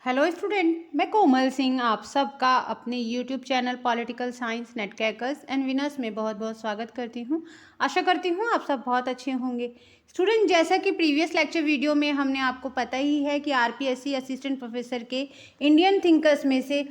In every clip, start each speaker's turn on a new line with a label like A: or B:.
A: Hello student, मैं कोमल सिंह आप सबका अपने YouTube channel political science net crackers and winners में बहुत बहुत स्वागत करती हूँ। आशा करती हूँ आप सब बहुत अच्छे होंगे। स्टूडेंट, जैसा कि प्रीवियस लेक्चर वीडियो में हमने आपको पता ही है कि आरपीएससी असिस्टेंट प्रोफेसर के इंडियन थिंकर्स में से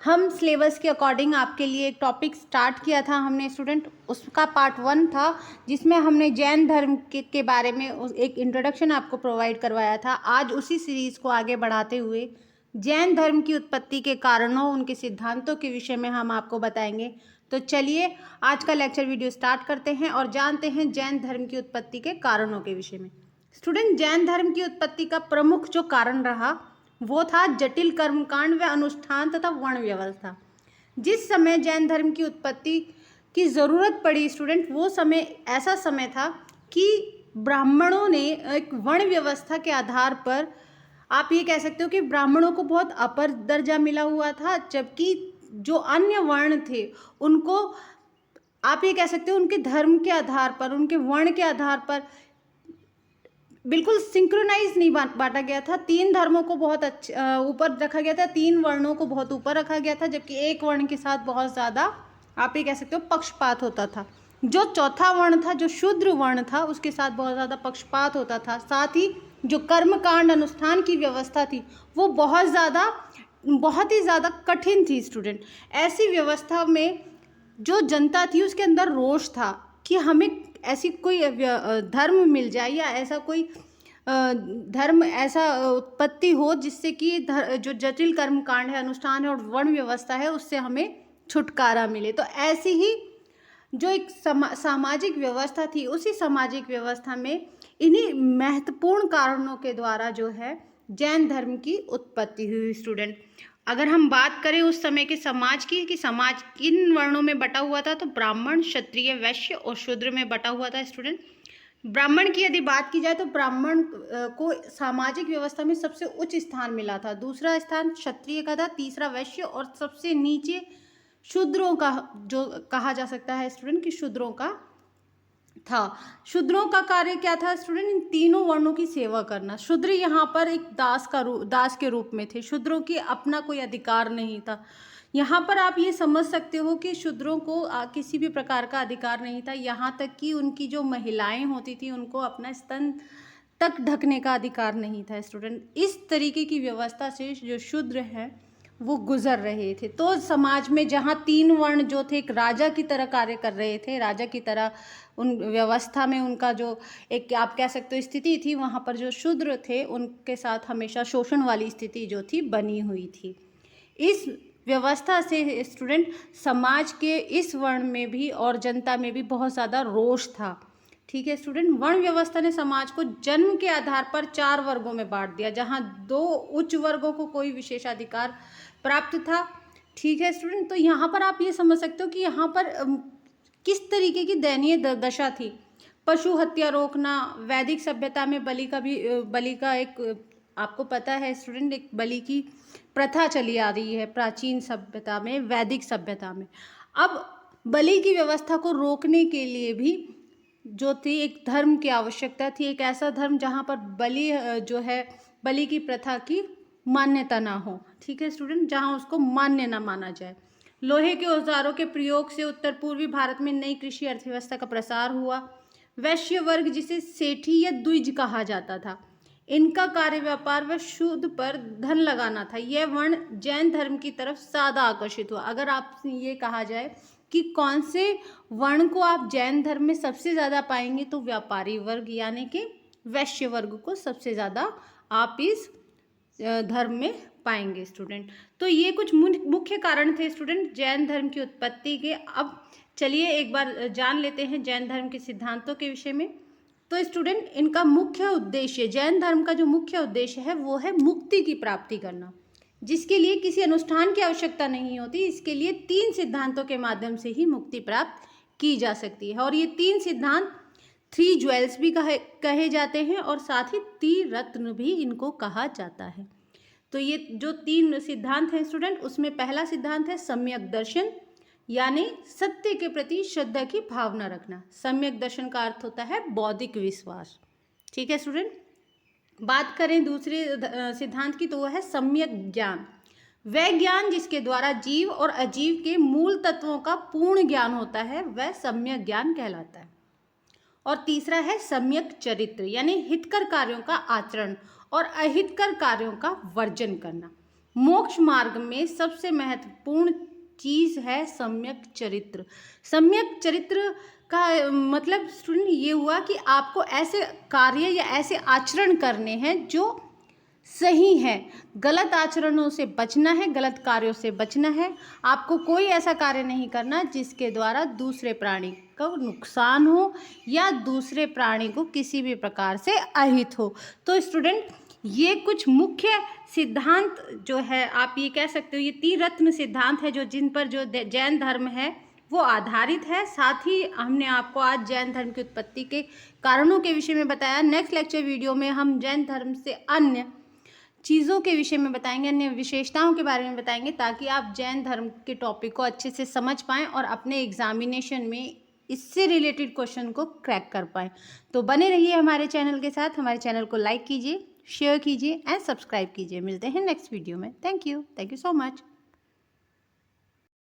A: हम सिलेबस के अकॉर्डिंग आपके लिए एक टॉपिक स्टार्ट किया था हमने स्टूडेंट। उसका पार्ट 1 था जिसमें हमने जैन धर्म के बारे में एक इंट्रोडक्शन आपको प्रोवाइड करवाया था। आज उसी सीरीज़ को आगे बढ़ाते हुए जैन धर्म की उत्पत्ति के कारणों, उनके सिद्धांतों के विषय में हम आपको बताएंगे। तो चलिए आज का लेक्चर वीडियो स्टार्ट करते हैं और जानते हैं जैन धर्म की उत्पत्ति के कारणों के विषय में। स्टूडेंट, जैन धर्म की उत्पत्ति का प्रमुख जो कारण रहा वो था जटिल कर्मकांड व अनुष्ठान तथा वर्ण व्यवस्था। जिस समय जैन धर्म की उत्पत्ति की ज़रूरत पड़ी स्टूडेंट, वो समय ऐसा समय था कि ब्राह्मणों ने एक वर्ण व्यवस्था के आधार पर, आप ये कह सकते हो कि ब्राह्मणों को बहुत अपर दर्जा मिला हुआ था, जबकि जो अन्य वर्ण थे उनको, आप ये कह सकते हो, उनके धर्म के आधार पर, उनके वर्ण के आधार पर बिल्कुल सिंक्रोनाइज नहीं बांटा गया था। 3 धर्मों को बहुत ऊपर रखा गया था, 3 वर्णों को बहुत ऊपर रखा गया था, जबकि एक वर्ण के साथ बहुत ज़्यादा, आप ये कह सकते हो, पक्षपात होता था। जो चौथा वर्ण था, जो शूद्र वर्ण था, उसके साथ बहुत ज़्यादा पक्षपात होता था। साथ ही जो कर्मकांड अनुष्ठान की व्यवस्था थी वो बहुत ही ज़्यादा कठिन थी स्टूडेंट। ऐसी व्यवस्था में जो जनता थी उसके अंदर रोष था कि हमें ऐसी कोई धर्म मिल जाए या ऐसा कोई धर्म ऐसा उत्पत्ति हो जिससे कि जो जटिल कर्मकांड है, अनुष्ठान है और वर्ण व्यवस्था है, उससे हमें छुटकारा मिले। तो ऐसी ही जो एक सामाजिक व्यवस्था थी, उसी सामाजिक व्यवस्था में इन्हीं महत्वपूर्ण कारणों के द्वारा जो है जैन धर्म की उत्पत्ति हुई स्टूडेंट। अगर हम बात करें उस समय के समाज की कि समाज किन वर्णों में बटा हुआ था, तो ब्राह्मण, क्षत्रिय, वैश्य और शूद्र में बटा हुआ था स्टूडेंट। ब्राह्मण की यदि बात की जाए तो ब्राह्मण को सामाजिक व्यवस्था में सबसे उच्च स्थान मिला था। दूसरा स्थान क्षत्रिय का था, तीसरा वैश्य और सबसे नीचे शूद्रों का, जो कहा जा सकता है स्टूडेंट कि शूद्रों का था। शूद्रों का कार्य क्या था स्टूडेंट? इन तीनों वर्णों की सेवा करना। शूद्र यहाँ पर एक दास के रूप में थे। शूद्रों की अपना कोई अधिकार नहीं था। यहाँ पर आप ये समझ सकते हो कि शूद्रों को किसी भी प्रकार का अधिकार नहीं था। यहाँ तक कि उनकी जो महिलाएं होती थी उनको अपना स्तन तक ढकने का अधिकार नहीं था स्टूडेंट। इस तरीके की व्यवस्था से जो शूद्र हैं वो गुजर रहे थे। तो समाज में जहाँ 3 वर्ण जो थे एक राजा की तरह कार्य कर रहे थे, राजा की तरह उन व्यवस्था में उनका जो एक, आप कह सकते हो, स्थिति थी, वहाँ पर जो शूद्र थे उनके साथ हमेशा शोषण वाली स्थिति जो थी बनी हुई थी। इस व्यवस्था से स्टूडेंट समाज के इस वर्ण में भी और जनता में भी बहुत ज़्यादा रोष था। ठीक है स्टूडेंट, वर्ण व्यवस्था ने समाज को जन्म के आधार पर 4 वर्गों में बांट दिया, जहां 2 उच्च वर्गों को कोई विशेषाधिकार प्राप्त था। ठीक है स्टूडेंट, तो यहाँ पर आप ये समझ सकते हो कि यहाँ पर किस तरीके की दयनीय दशा थी। पशु हत्या रोकना, वैदिक सभ्यता में बलि का एक, आपको पता है स्टूडेंट, एक बलि की प्रथा चली आ रही है प्राचीन सभ्यता में, वैदिक सभ्यता में। अब बलि की व्यवस्था को रोकने के लिए भी जो थी एक धर्म की आवश्यकता थी, एक ऐसा धर्म जहाँ पर बलि की प्रथा की मान्यता ना हो। ठीक है स्टूडेंट, जहाँ उसको मान्य ना माना जाए। लोहे के औजारों के प्रयोग से उत्तर पूर्वी भारत में नई कृषि अर्थव्यवस्था का प्रसार हुआ। वैश्य वर्ग, जिसे सेठी या द्विज कहा जाता था, इनका कार्य व्यापार व शुद्ध पर धन लगाना था। यह वर्ण जैन धर्म की तरफ ज्यादा आकर्षित हुआ। अगर आपसे ये कहा जाए कि कौन से वर्ण को आप जैन धर्म में सबसे ज़्यादा पाएंगे, तो व्यापारी वर्ग यानी कि वैश्य वर्ग को सबसे ज़्यादा आप इस धर्म में पाएंगे स्टूडेंट। तो ये कुछ मुख्य कारण थे स्टूडेंट जैन धर्म की उत्पत्ति के। अब चलिए एक बार जान लेते हैं जैन धर्म के सिद्धांतों के विषय में। तो स्टूडेंट, इनका मुख्य उद्देश्य, जैन धर्म का जो मुख्य उद्देश्य है वो है मुक्ति की प्राप्ति करना, जिसके लिए किसी अनुष्ठान की आवश्यकता नहीं होती। इसके लिए 3 सिद्धांतों के माध्यम से ही मुक्ति प्राप्त की जा सकती है। और ये 3 सिद्धांत 3 ज्वेल्स भी कहे जाते हैं और साथ ही 3 रत्न भी इनको कहा जाता है। तो ये जो 3 सिद्धांत हैं स्टूडेंट, उसमें पहला सिद्धांत है सम्यक दर्शन, यानी सत्य के प्रति श्रद्धा की भावना रखना। सम्यक दर्शन का अर्थ होता है बौद्धिक विश्वास। ठीक है स्टूडेंट। बात करें दूसरे सिद्धांत की, तो वह है सम्यक ज्ञान। वह ज्ञान जिसके द्वारा जीव और अजीव के मूल तत्वों का पूर्ण ज्ञान होता है, वह सम्यक ज्ञान कहलाता है। और तीसरा है सम्यक चरित्र, यानी हितकर कार्यों का आचरण और अहितकर कार्यों का वर्जन करना। मोक्ष मार्ग में सबसे महत्वपूर्ण चीज है सम्यक चरित्र। सम्यक चरित्र का मतलब स्टूडेंट ये हुआ कि आपको ऐसे कार्य या ऐसे आचरण करने हैं जो सही है, गलत आचरणों से बचना है, गलत कार्यों से बचना है। आपको कोई ऐसा कार्य नहीं करना जिसके द्वारा दूसरे प्राणी को नुकसान हो या दूसरे प्राणी को किसी भी प्रकार से अहित हो। तो स्टूडेंट, ये कुछ मुख्य सिद्धांत जो है, आप ये कह सकते हो, ये त्रिरत्न सिद्धांत है जो जिन पर जो जैन धर्म है वो आधारित है। साथ ही हमने आपको आज जैन धर्म की उत्पत्ति के कारणों के विषय में बताया। नेक्स्ट लेक्चर वीडियो में हम जैन धर्म से अन्य चीज़ों के विषय में बताएंगे, अन्य विशेषताओं के बारे में बताएंगे, ताकि आप जैन धर्म के टॉपिक को अच्छे से समझ पाएँ और अपने एग्जामिनेशन में इससे रिलेटेड क्वेश्चन को क्रैक कर पाएँ। तो बने रहिए हमारे चैनल के साथ। हमारे चैनल को लाइक कीजिए, शेयर कीजिए एंड सब्सक्राइब कीजिए। मिलते हैं नेक्स्ट वीडियो में। Thank you so much.